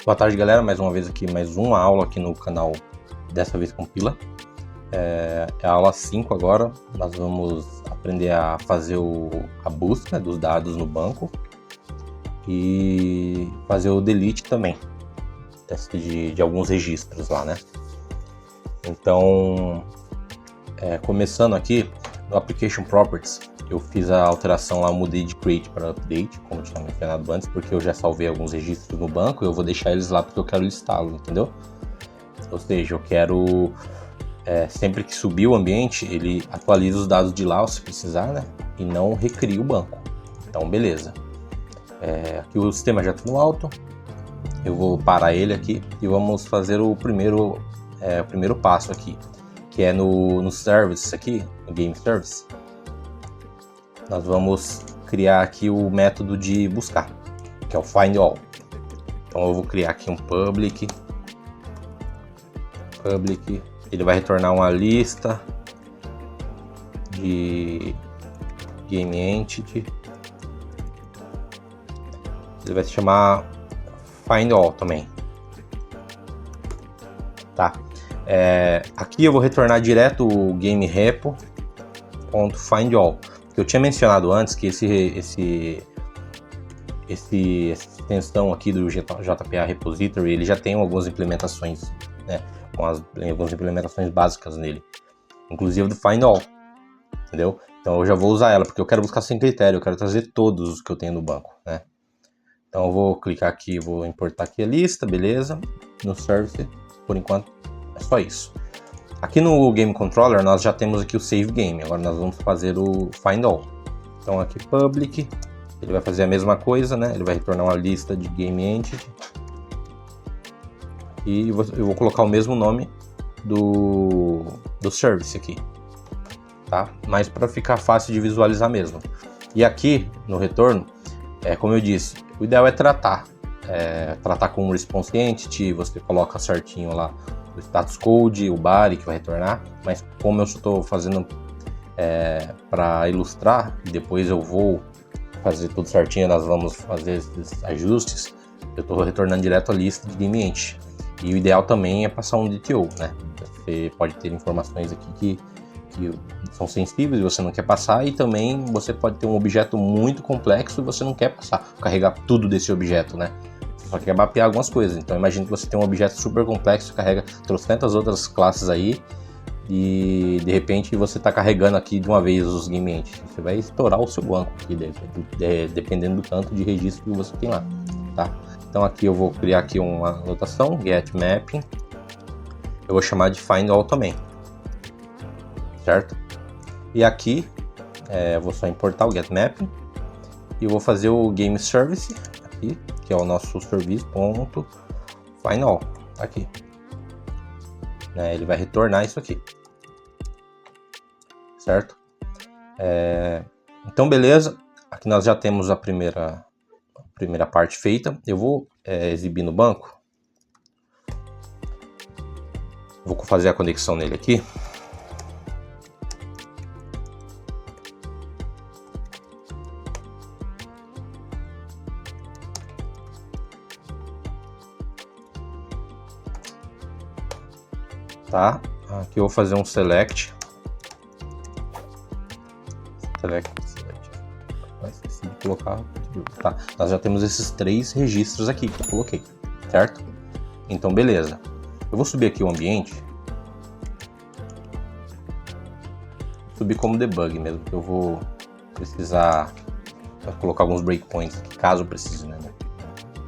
Boa tarde, galera, mais uma vez aqui, mais uma aula aqui no canal, dessa vez com Pila. É a aula 5 agora, nós vamos aprender a fazer a busca dos dados no banco e fazer o delete também, de alguns registros lá, né? Então, começando aqui, no Application Properties, eu fiz a alteração lá, eu mudei de Create para Update, como eu tinha mencionado antes, porque eu já salvei alguns registros no banco e eu vou deixar eles lá porque eu quero listá-los, entendeu? Ou seja, eu quero, sempre que subir o ambiente, ele atualiza os dados de lá, se precisar, né? E não recria o banco. Então, beleza. Aqui o sistema já está no alto, eu vou parar ele aqui e vamos fazer o primeiro passo aqui, que é no Service aqui, no Game Service. Nós vamos criar aqui o método de buscar, que é o Find All. Então eu vou criar aqui um public, ele vai retornar uma lista de Game Entity, ele vai se chamar Find All também, tá? Aqui eu vou retornar direto o Game Repo.Find All. Eu tinha mencionado antes que essa extensão aqui do JPA Repository, ele já tem algumas implementações, né, algumas implementações básicas nele, inclusive do Find All, entendeu? Então eu já vou usar ela, porque eu quero buscar sem critério, eu quero trazer todos os que eu tenho no banco, né? Então eu vou clicar aqui, vou importar aqui a lista, beleza? No Service, por enquanto, é só isso. Aqui no Game Controller nós já temos aqui o Save Game, agora nós vamos fazer o Find All. Então aqui Public, ele vai fazer a mesma coisa, né? Ele vai retornar uma lista de Game Entity. E eu vou colocar o mesmo nome do Service aqui, tá? Mas para ficar fácil de visualizar mesmo. E aqui no retorno, como eu disse, o ideal é tratar com um Response Entity, você coloca certinho lá o status code, o body que vai retornar, mas como eu estou fazendo para ilustrar, e depois eu vou fazer tudo certinho, nós vamos fazer esses ajustes, eu estou retornando direto a lista de Game Entity. E o ideal também é passar um DTO, né? Você pode ter informações aqui que são sensíveis e você não quer passar, e também você pode ter um objeto muito complexo e você não quer carregar tudo desse objeto, né? Só quer mapear algumas coisas. Então imagine que você tem um objeto super complexo, carrega trocentas outras classes aí, e de repente você está carregando aqui de uma vez os Game Entities. Você vai estourar o seu banco aqui, dependendo do tanto de registro que você tem lá, tá? Então aqui eu vou criar aqui uma anotação, get mapping, eu vou chamar de find all também, certo? E aqui eu vou só importar o get mapping e eu vou fazer o game service aqui, que é o nosso service.find all, aqui, né? Ele vai retornar isso aqui, certo? Então beleza, aqui nós já temos a primeira parte feita. Eu vou exibir no banco, vou fazer a conexão nele aqui. Tá, aqui eu vou fazer um select. Esqueci de colocar. Tá, nós já temos esses 3 registros aqui que eu coloquei, certo? Então beleza, eu vou subir aqui o ambiente, subir como debug mesmo, que eu vou precisar colocar alguns breakpoints aqui, caso eu precise, né,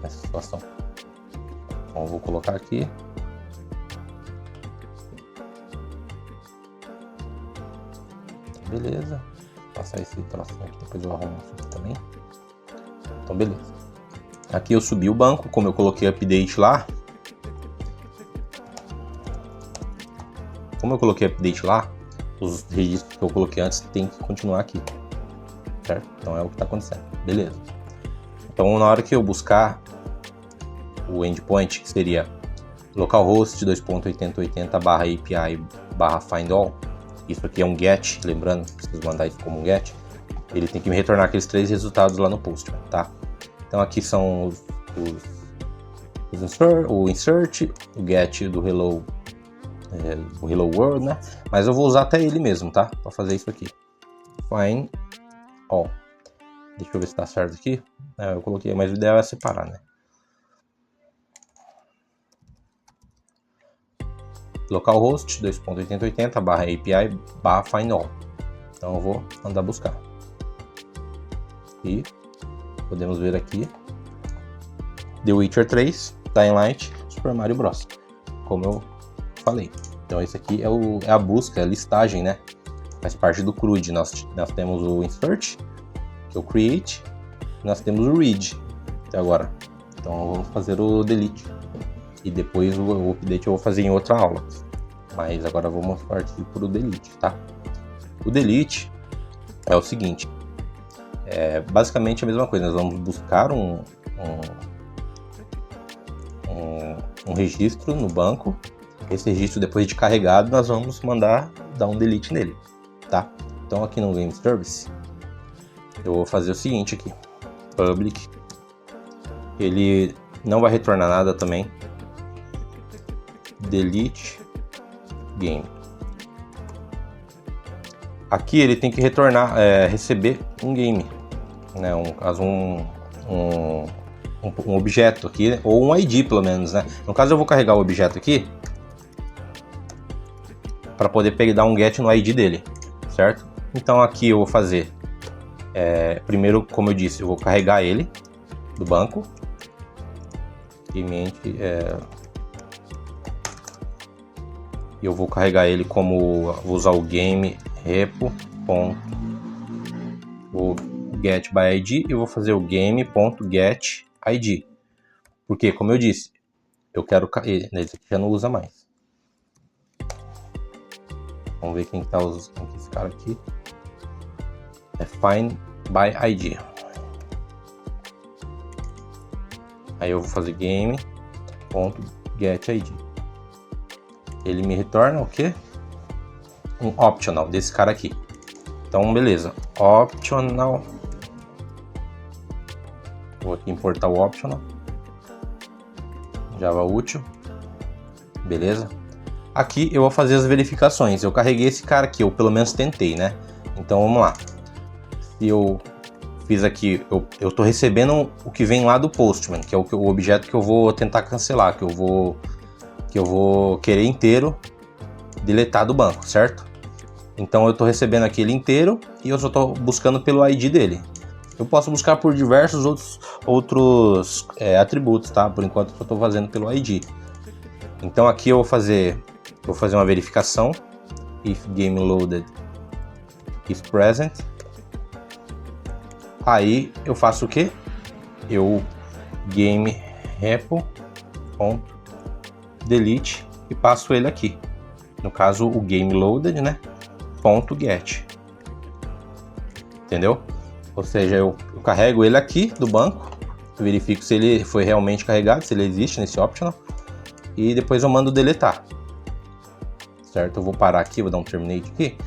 nessa situação. Então eu vou colocar aqui. Beleza, vou passar esse troço aqui, depois eu arrumo isso aqui também. Então beleza, aqui eu subi o banco, como eu coloquei update lá, os registros que eu coloquei antes tem que continuar aqui, certo? Então é o que está acontecendo, beleza. Então na hora que eu buscar o endpoint, que seria localhost 2.8080/API/findAll, isso aqui é um get, lembrando, preciso mandar isso como um get, ele tem que me retornar aqueles 3 resultados lá no Postman, tá? Então aqui são o insert, o get do hello, o hello world, né? Mas eu vou usar até ele mesmo, tá? Para fazer isso aqui. Find all. Deixa eu ver se tá certo aqui. Eu coloquei, mas o ideal é separar, né? Localhost 2.8080/API/find all. Então eu vou mandar buscar. E podemos ver aqui The Witcher 3, Dying Light, Super Mario Bros. Como eu falei. Então esse aqui é a busca, a listagem, né? Faz parte do CRUD. Nós temos o insert, que é o create, e nós temos o read até agora. Então vamos fazer o delete. E depois o update eu vou fazer em outra aula. Mas agora vamos partir para o delete, tá? O delete é o seguinte. É basicamente a mesma coisa. Nós vamos buscar um registro no banco. Esse registro, depois de carregado, nós vamos mandar dar um delete nele, tá? Então aqui no Game Service eu vou fazer o seguinte aqui. Public. Ele não vai retornar nada também. Delete game. Aqui ele tem que retornar, receber um game, né? Um objeto aqui, ou um ID pelo menos, né? No caso eu vou carregar o objeto aqui para poder dar um get no ID dele, certo? Então aqui eu vou fazer, primeiro, como eu disse, eu vou carregar ele do banco. Eu vou carregar ele como, vou usar o game repo.o get by id e vou fazer o game.get id. Porque, como eu disse, eu quero esse aqui já não usa mais. Vamos ver quem tá usando esse cara aqui. É find by id. Aí eu vou fazer game.get id. Ele me retorna o quê? Um optional desse cara aqui. Então, beleza. Optional. Vou aqui importar o optional. Java útil. Beleza. Aqui eu vou fazer as verificações. Eu carreguei esse cara aqui, ou pelo menos tentei, né? Então, vamos lá. Se eu fiz aqui, eu tô recebendo o que vem lá do Postman, que é o objeto que eu vou tentar cancelar, que eu vou querer inteiro deletar do banco, certo? Então eu estou recebendo aquele inteiro e eu só estou buscando pelo ID dele. Eu posso buscar por diversos outros atributos, tá? Por enquanto eu estou fazendo pelo ID. Então aqui eu vou fazer uma verificação. If game loaded is present. Aí eu faço o que? Eu game repo.delete e passo ele aqui. No caso o game loaded, né? .get. Entendeu? Ou seja, eu carrego ele aqui do banco, verifico se ele foi realmente carregado, se ele existe nesse optional, e depois eu mando deletar. Certo? Eu vou parar aqui, vou dar um terminate aqui.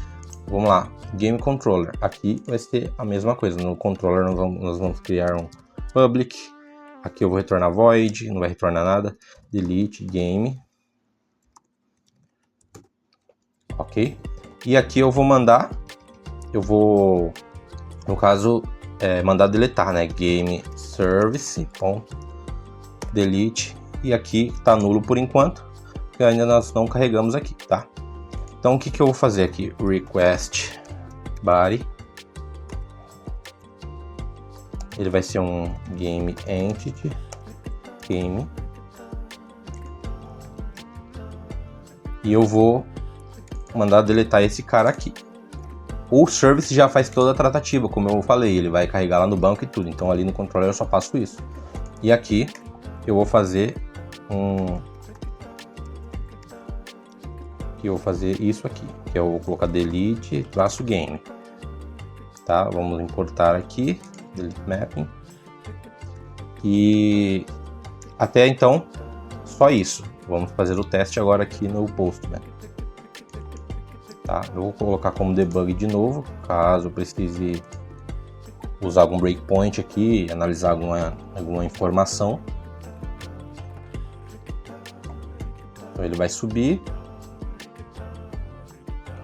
Vamos lá, game controller. Aqui vai ser a mesma coisa. No controller nós vamos criar um public. Aqui eu vou retornar void, não vai retornar nada. Delete game. Ok. E aqui eu vou mandar, no caso, mandar deletar, né? Game service.delete. E aqui está nulo por enquanto, porque ainda nós não carregamos aqui, tá? Então o que eu vou fazer aqui? Request body. Ele vai ser um game entity. Game. E eu vou mandar deletar esse cara aqui. O service já faz toda a tratativa, como eu falei, ele vai carregar lá no banco e tudo. Então ali no controller eu só faço isso. E aqui eu vou fazer isso aqui, que eu vou colocar delete traço game. Tá? Vamos importar aqui, delete mapping. E até então só isso. Vamos fazer o teste agora aqui no Postman. Tá? Eu vou colocar como debug de novo, caso eu precise usar algum breakpoint aqui, analisar alguma informação. Então ele vai subir.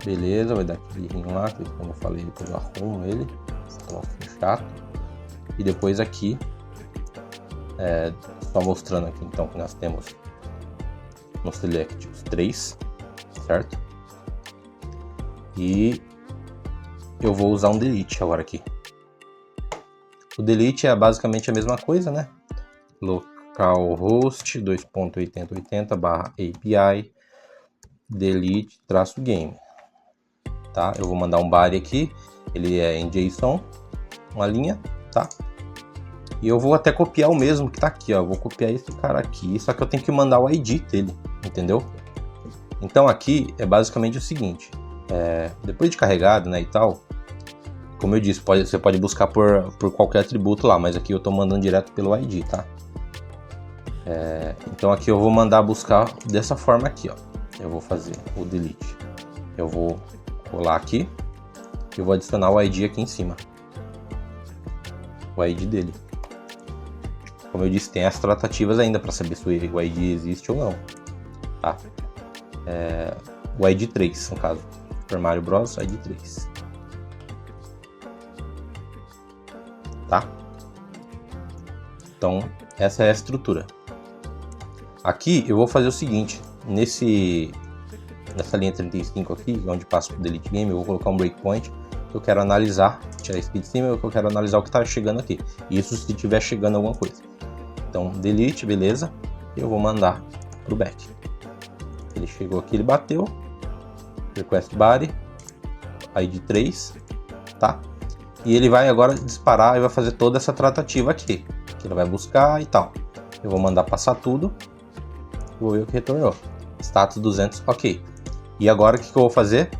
Beleza, vai dar aquele rinho lá, que como eu falei, depois eu arrumo ele. Esse troço chato. E depois aqui, só mostrando aqui então que nós temos no Select os 3, certo? E eu vou usar um Delete agora aqui. O Delete é basicamente a mesma coisa, né? Localhost 2.8080/API delete-game, tá? Eu vou mandar um body aqui, ele é em JSON, uma linha, tá? E eu vou até copiar o mesmo que tá aqui, ó. Vou copiar esse cara aqui, só que eu tenho que mandar o ID dele, entendeu? Então aqui é basicamente o seguinte, depois de carregado, né, e tal, como eu disse, você pode buscar por qualquer atributo lá, mas aqui eu tô mandando direto pelo ID, tá? Então aqui eu vou mandar buscar dessa forma aqui, ó. Eu vou fazer o delete. Eu vou colar aqui e eu vou adicionar o ID aqui em cima. O ID dele. Como eu disse, tem as tratativas ainda para saber se o ID existe ou não, tá? O ID 3, no caso. Super Mario Bros. ID 3. Tá? Então, essa é a estrutura. Aqui eu vou fazer o seguinte, nessa linha 35 aqui, onde passa o delete game, eu vou colocar um breakpoint que eu quero analisar, tirar isso aqui de cima, que eu quero analisar o que está chegando aqui. Isso se estiver chegando alguma coisa. Então, delete, beleza, e eu vou mandar pro back. Ele chegou aqui, ele bateu, request body, ID 3, tá? E ele vai agora disparar e vai fazer toda essa tratativa aqui, que ele vai buscar e tal. Eu vou mandar passar tudo. Vou ver o que retornou. Status 200, ok. E agora o que eu vou fazer?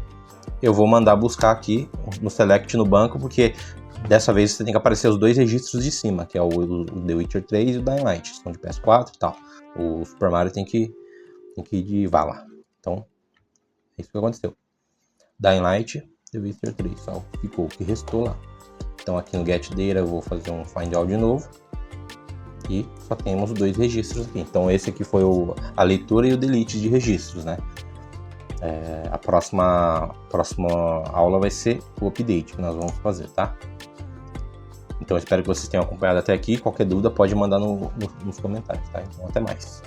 Eu vou mandar buscar aqui no Select no banco, porque dessa vez você tem que aparecer os dois registros de cima, que é o The Witcher 3 e o Dying Light, são de PS4 e tal. O Super Mario tem que ir de vala. Então, é isso que aconteceu. Dying Light, The Witcher 3, só ficou o que restou lá. Então aqui no Get Data eu vou fazer um Find All de novo. E só temos dois registros aqui. Então esse aqui foi a leitura e o delete de registros, né? A próxima aula vai ser o update que nós vamos fazer, tá? Então espero que vocês tenham acompanhado até aqui. Qualquer dúvida pode mandar nos comentários, tá? Então até mais.